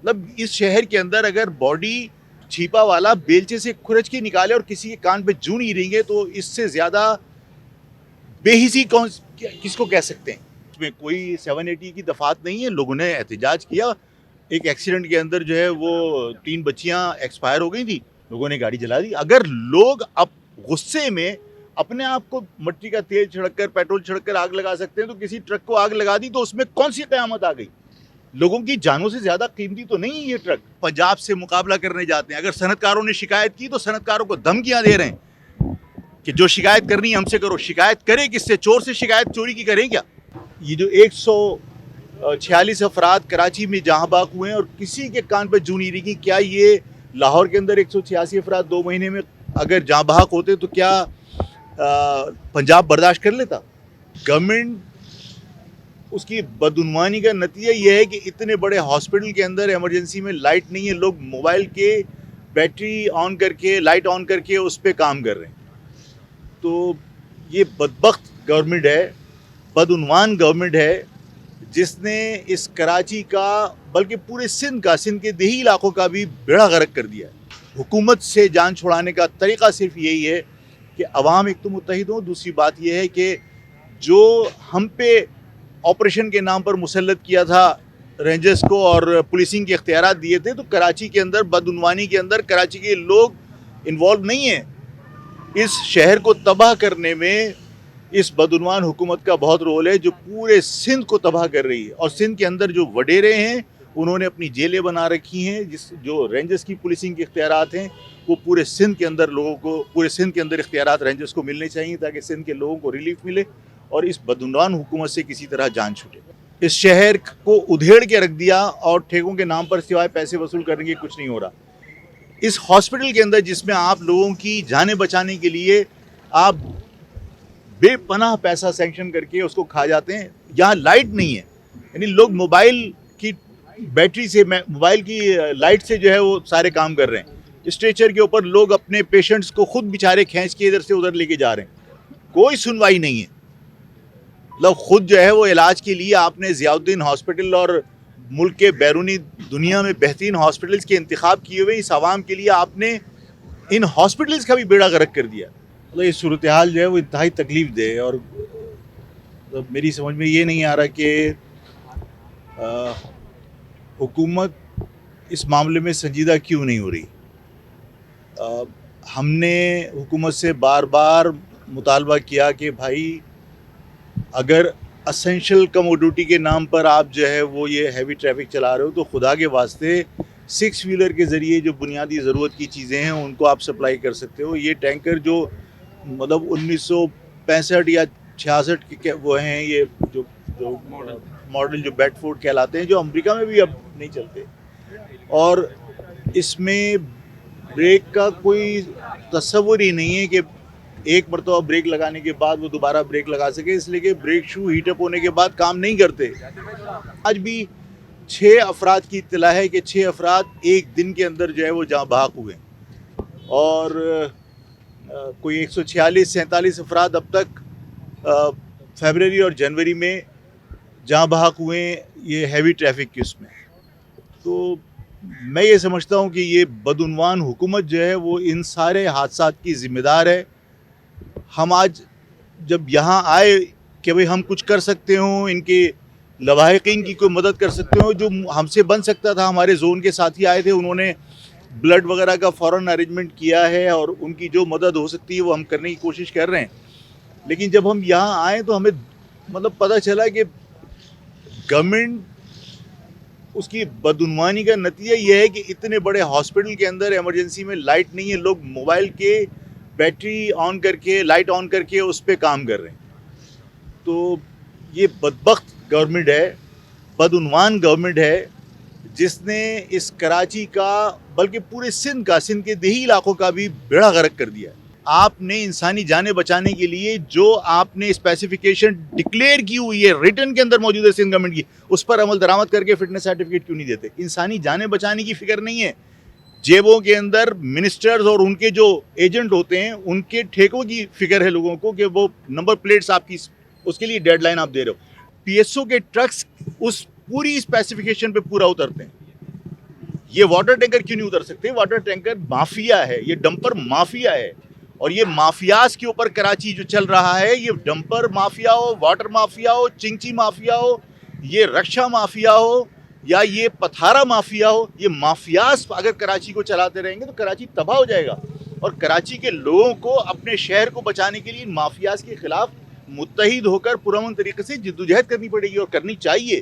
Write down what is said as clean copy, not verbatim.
मतलब इस शहर के अंदर अगर बॉडी छिपा वाला बेलचे से खुरच के निकाले और किसी के कान पे जू नहीं रहेंगे तो इससे ज्यादा बेहिसी कौन किसको कह सकते हैं। इसमें कोई 780 की दफात नहीं है। लोगों ने एहतजाज किया। एक एक्सीडेंट के अंदर जो है वो 3 बच्चियां एक्सपायर हो गई थी। लोगों ने गाड़ी जला दी। अगर लोग अब गुस्से में अपने आप को मट्टी का तेल छिड़ककर पेट्रोल छिड़ककर आग लगा सकते हैं तो किसी ट्रक को आग लगा दी तो उसमें कौन सी कयामत आ गई। लोगों की जानों से ज्यादा कीमती तो नहीं है ये ट्रक। पंजाब से मुकाबला करने जाते हैं। अगर सनतकारों ने शिकायत की तो सनतकारों को धमकियां दे रहे हैं कि जो शिकायत करनी है हमसे करो। शिकायत करें किससे? चोर से शिकायत चोरी की करें क्या? ये जो 146 अफराद कराची में जहां बाग हुए हैं और किसी के कान पर जू नहीं रही, क्या ये लाहौर के अंदर 186 अफराद 2 महीने में अगर जहां बाग होते तो क्या पंजाब बर्दाश्त कर लेता? गवर्नमेंट उसकी बदउनवानी का नतीजा यह है कि इतने बड़े हॉस्पिटल के अंदर इमरजेंसी में लाइट नहीं है। लोग मोबाइल के बैटरी ऑन करके लाइट ऑन करके उस पर काम कर रहे हैं। तो ये बदबख्त गवर्नमेंट है, बदउनवान गवर्नमेंट है जिसने इस कराची का बल्कि पूरे सिंध के देही इलाकों का भी बेड़ा गर्क कर दिया है। हुकूमत से जान छुड़ाने का तरीका सिर्फ यही है कि अवाम एक तो मुत्तहिद हो। दूसरी बात यह है कि जो हम पे ऑपरेशन के नाम पर मुसल्लत किया था रेंजर्स को और पुलिसिंग के इख्तियारात दिए थे, तो कराची के अंदर बदउनवानी के अंदर कराची के लोग इन्वॉल्व नहीं हैं। इस शहर को तबाह करने में इस बदउनवान हुकूमत का बहुत रोल है जो पूरे सिंध को तबाह कर रही है। और सिंध के अंदर जो वडेरे हैं उन्होंने अपनी जेलें बना रखी हैं। जो रेंजर्स की पुलिसिंग के इख्तियारात हैं वो पूरे सिंध के अंदर लोगों को, पूरे सिंध के अंदर इख्तियारात रेंजर्स को मिलने चाहिए ताकि सिंध के लोगों को रिलीफ मिले और इस बदउनवान हुकूमत से किसी तरह जान छूटे। इस शहर को उधेड़ के रख दिया और ठेकों के नाम पर सिवाय पैसे वसूल करने के कुछ नहीं हो रहा। इस हॉस्पिटल के अंदर जिसमें आप लोगों की जानें बचाने के लिए आप बेपनाह पैसा सैंक्शन करके उसको खा जाते हैं, यहाँ लाइट नहीं है। यानी लोग मोबाइल की बैटरी से, मोबाइल की लाइट से जो है वो सारे काम कर रहे हैं। स्ट्रेचर के ऊपर लोग अपने पेशेंट्स को खुद बेचारे खींच के इधर से उधर लेके जा रहे हैं। कोई सुनवाई नहीं है। मतलब खुद जो है वो इलाज के लिए आपने ज़ियाउद्दीन हॉस्पिटल और मुल्क के बैरूनी दुनिया में बेहतरीन हॉस्पिटल्स के इंतखाब किए हुए इस आवाम के लिए आपने इन हॉस्पिटल्स का भी बेड़ा गर्क कर दिया। मतलब ये सूरत हाल जो है वो इंतहाई तकलीफ दे और तो मेरी समझ में ये नहीं आ रहा कि हुकूमत इस मामले में संजीदा क्यों नहीं हो रही। हमने हुकूमत से बार बार मुतालबा किया कि भाई अगर असेंशियल कमोडिटी के नाम पर आप जो है वो ये हैवी ट्रैफिक चला रहे हो तो खुदा के वास्ते 6 व्हीलर के ज़रिए जो बुनियादी ज़रूरत की चीज़ें हैं उनको आप सप्लाई कर सकते हो। ये टैंकर जो मतलब 1965 या 66 के वो हैं, ये जो मॉडल जो बेडफोर्ड कहलाते हैं, जो अमेरिका में भी अब नहीं चलते और इसमें ब्रेक का कोई तस्वुर ही नहीं है कि एक मरतबा ब्रेक लगाने के बाद वो दोबारा ब्रेक लगा सके, इसलिए कि ब्रेक शू हीटअप होने के बाद काम नहीं करते। आज भी 6 अफराद की इत्तला है कि 6 अफराद एक दिन के अंदर जो है वो जहाँ बहाक हुए और कोई 146-47 अफराद अब तक फरवरी और जनवरी में जहाँ बहाक हुए ये हैवी ट्रैफिक की उसमें। तो मैं ये समझता हूँ कि ये बदउनवान हुकूमत जो है वो इन सारे हादसात की ज़िम्मेदार है। हम आज जब यहाँ आए कि भाई हम कुछ कर सकते हो, इनके लवाहिकीन की कोई मदद कर सकते हो, जो हमसे बन सकता था। हमारे जोन के साथी आए थे, उन्होंने ब्लड वगैरह का फ़ौरन अरेंजमेंट किया है और उनकी जो मदद हो सकती है वो हम करने की कोशिश कर रहे हैं। लेकिन जब हम यहाँ आए तो हमें मतलब पता चला कि गवर्नमेंट उसकी बदउनवानी का नतीजा ये है कि इतने बड़े हॉस्पिटल के अंदर इमरजेंसी में लाइट नहीं है। लोग मोबाइल के बैटरी ऑन करके लाइट ऑन करके उस पर काम कर रहे हैं। तो ये बदबख्त गवर्नमेंट है, बदउनवान गवर्नमेंट है जिसने इस कराची का बल्कि पूरे सिंध के देही इलाकों का भी बेड़ा गर्क कर दिया है। आपने इंसानी जानें बचाने के लिए जो आपने स्पेसिफिकेशन डिक्लेयर की हुई है, रिटर्न के अंदर मौजूद है सिंध गवर्नमेंट की, उस पर अमल दरामद करके फिटनेस सर्टिफिकेट क्यों नहीं देते? इंसानी जानें बचाने की फिक्र नहीं है। जेबों के अंदर मिनिस्टर्स और उनके जो एजेंट होते हैं उनके ठेकों की फिक्र है लोगों को कि वो नंबर प्लेट्स आपकी, उसके लिए डेडलाइन आप दे रहे हो। पीएसओ के ट्रक्स उस पूरी स्पेसिफिकेशन पे पूरा उतरते हैं। ये वाटर टैंकर क्यों नहीं उतर सकते? वाटर टैंकर माफिया है, ये डंपर माफिया है। और ये माफियाज के ऊपर कराची जो चल रहा है, ये डंपर माफिया हो, वाटर माफिया हो, चिंची माफिया हो, ये रक्षा माफिया हो, या ये पथारा माफिया हो, ये माफियाज अगर कराची को चलाते रहेंगे तो कराची तबाह हो जाएगा। और कराची के लोगों को अपने शहर को बचाने के लिए माफियाज के खिलाफ मुत्तहिद होकर पुरअमन तरीके से जिद्दोजहद करनी पड़ेगी और करनी चाहिए।